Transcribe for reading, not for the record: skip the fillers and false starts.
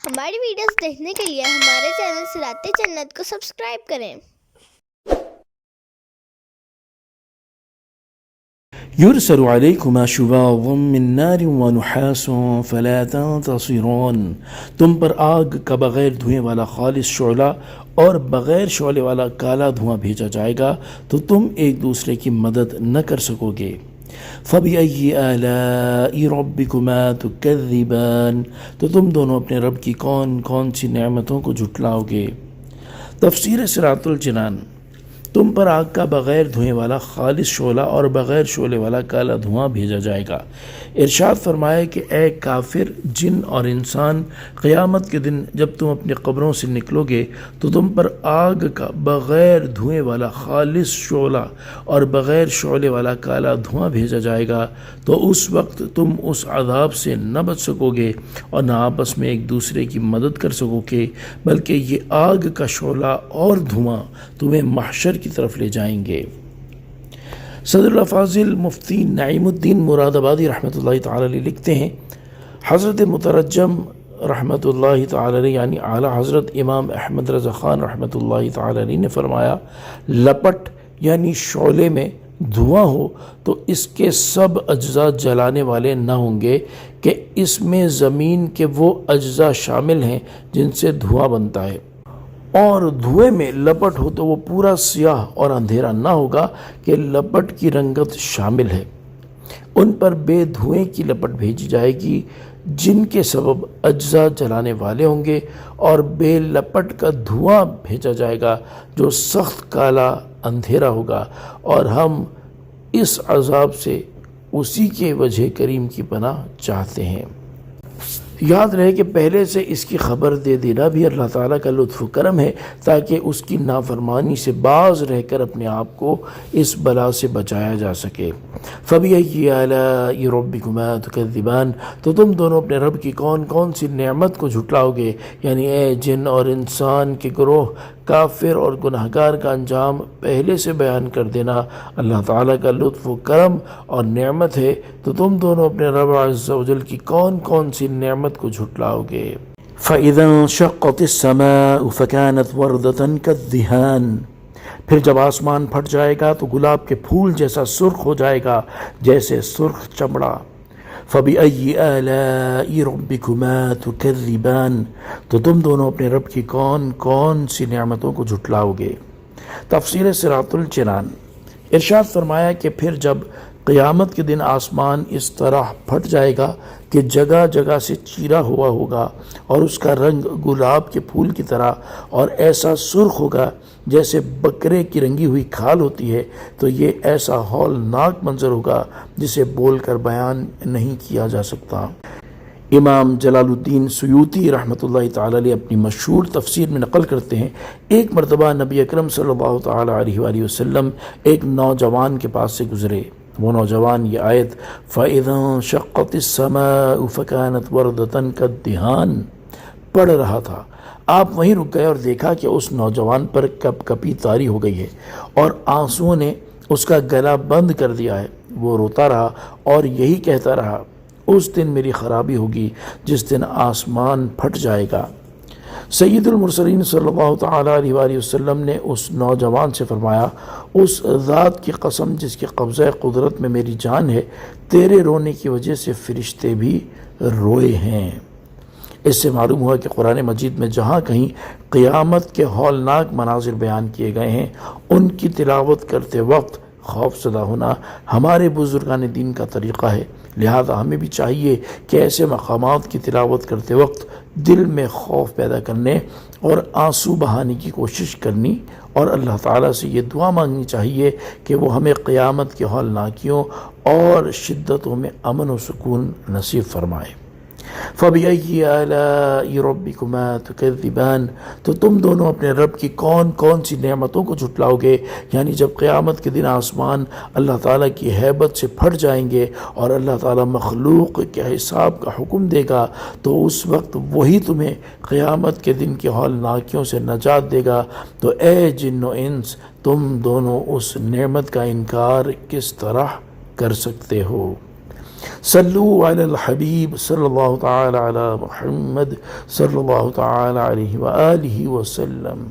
ہماری ویڈیوز دیکھنے کے لیے ہمارے چینل صراط جنت کو سبسکرائب کریں۔ يرسل عليكما شواظ من نار ونحاس فلا تنتصران، تم پر آگ کا بغیر دھوئیں والا خالص شعلہ اور بغیر شعلے والا کالا دھواں بھیجا جائے گا تو تم ایک دوسرے کی مدد نہ کر سکو گے۔ فَبِأَيِّ آلَاءِ رَبِّكُمَا تُكَذِّبَانِ، تو تم دونوں اپنے رب کی کون کون سی نعمتوں کو جھٹلاؤ گے۔ تفسیر صراط الجنان۔ تم پر آگ کا بغیر دھوئیں والا خالص شعلہ اور بغیر شعلے والا کالا دھواں بھیجا جائے گا۔ ارشاد فرمایا کہ اے کافر جن اور انسان، قیامت کے دن جب تم اپنی قبروں سے نکلو گے تو تم پر آگ کا بغیر دھوئیں والا خالص شعلہ اور بغیر شعلے والا کالا دھواں بھیجا جائے گا، تو اس وقت تم اس عذاب سے نہ بچ سکو گے اور نہ آپس میں ایک دوسرے کی مدد کر سکو گے، بلکہ یہ آگ کا شعلہ اور دھواں تمہیں محشر کی طرف لے جائیں گے۔ صدر الافاضل مفتی نعیم الدین مراد آبادی رحمۃ اللہ تعالی علیہ لکھتے ہیں، حضرت مترجم رحمۃ اللہ تعالی علیہ یعنی اعلیٰ حضرت امام احمد رضا خان رحمۃ اللہ تعالی علیہ نے فرمایا، لپٹ یعنی شعلے میں دھواں ہو تو اس کے سب اجزاء جلانے والے نہ ہوں گے کہ اس میں زمین کے وہ اجزاء شامل ہیں جن سے دھواں بنتا ہے، اور دھوئے میں لپٹ ہو تو وہ پورا سیاہ اور اندھیرا نہ ہوگا کہ لپٹ کی رنگت شامل ہے۔ ان پر بے دھوئیں کی لپٹ بھیجی جائے گی جن کے سبب اجزاء جلانے والے ہوں گے، اور بے لپٹ کا دھواں بھیجا جائے گا جو سخت کالا اندھیرا ہوگا، اور ہم اس عذاب سے اسی کے وجہ کریم کی پناہ چاہتے ہیں۔ یاد رہے کہ پہلے سے اس کی خبر دے دینا بھی اللہ تعالیٰ کا لطف و کرم ہے تاکہ اس کی نافرمانی سے باز رہ کر اپنے آپ کو اس بلا سے بچایا جا سکے۔ فَبِأَيِّ آلَاءِ رَبِّكُمَا تُكَذِّبَانِ، تو تم دونوں اپنے رب کی کون کون سی نعمت کو جھٹلاؤ گے، یعنی اے جن اور انسان کے گروہ، کافر اور گناہگار کا انجام پہلے سے بیان کر دینا اللہ تعالیٰ کا لطف و کرم اور نعمت ہے، تو تم دونوں اپنے رب عز و جل کی کون کون سی نعمت کو جھٹلاؤ گے۔ فَإِذَا انشَقَّتِ السَّمَاءُ فَكَانَتْ وَرْدَةً كَالدِّهَانِ، پھر جب آسمان پھٹ جائے گا تو گلاب کے پھول جیسا سرخ ہو جائے گا جیسے سرخ چمڑا۔ فَبِأَيِّ آلَاءِ رَبِّكُمَا تُكَذِّبَانِ، تو تم دونوں اپنے رب کی کون کون سی نعمتوں کو جھٹلاؤ گے۔ تفسیر صراط الجنان۔ ارشاد فرمایا کہ پھر جب قیامت کے دن آسمان اس طرح پھٹ جائے گا کہ جگہ جگہ سے چیرا ہوا ہوگا، اور اس کا رنگ گلاب کے پھول کی طرح اور ایسا سرخ ہوگا جیسے بکرے کی رنگی ہوئی کھال ہوتی ہے، تو یہ ایسا ہولناک منظر ہوگا جسے بول کر بیان نہیں کیا جا سکتا۔ امام جلال الدین سیوطی رحمۃ اللہ تعالی علیہ اپنی مشہور تفسیر میں نقل کرتے ہیں، ایک مرتبہ نبی اکرم صلی اللہ تعالی علیہ وآلہ وسلم ایک نوجوان کے پاس سے گزرے۔ وہ نوجوان یہ آیت فَإِذَا انشَقَّتِ السَّمَاءُ فَكَانَتْ وَرْدَةً كَالدِّهَانِ پڑھ رہا تھا۔ آپ وہیں رک گئے اور دیکھا کہ اس نوجوان پر کپ کپی طاری ہو گئی ہے اور آنسوؤں نے اس کا گلا بند کر دیا ہے۔ وہ روتا رہا اور یہی کہتا رہا، اس دن میری خرابی ہوگی جس دن آسمان پھٹ جائے گا۔ سید المرسلین صلی اللہ تعالیٰ علیہ وآلہ وسلم نے اس نوجوان سے فرمایا، اس ذات کی قسم جس کے قبضہ قدرت میں میری جان ہے، تیرے رونے کی وجہ سے فرشتے بھی روئے ہیں۔ اس سے معلوم ہوا کہ قرآن مجید میں جہاں کہیں قیامت کے ہولناک مناظر بیان کیے گئے ہیں، ان کی تلاوت کرتے وقت خوف زدہ ہونا ہمارے بزرگان دین کا طریقہ ہے، لہذا ہمیں بھی چاہیے کہ ایسے مقامات کی تلاوت کرتے وقت دل میں خوف پیدا کرنے اور آنسو بہانے کی کوشش کرنی، اور اللہ تعالیٰ سے یہ دعا مانگنی چاہیے کہ وہ ہمیں قیامت کے ہولناکیوں اور شدتوں میں امن و سکون نصیب فرمائے۔ فَبِأَيِّ آلَاءِ رَبِّكُمَا تُكَذِّبَانِ، تو تم دونوں اپنے رب کی کون کون سی نعمتوں کو جھٹلاؤ گے، یعنی جب قیامت کے دن آسمان اللہ تعالیٰ کی ہیبت سے پھٹ جائیں گے اور اللہ تعالیٰ مخلوق کے حساب کا حکم دے گا، تو اس وقت وہی تمہیں قیامت کے دن کی ہولناکیوں سے نجات دے گا۔ تو اے جن و انس، تم دونوں اس نعمت کا انکار کس طرح کر سکتے ہو؟ صلوا علی الحبیب صلی اللہ تعالی علی محمد صلی اللہ تعالی علیہ وآلہ وسلم.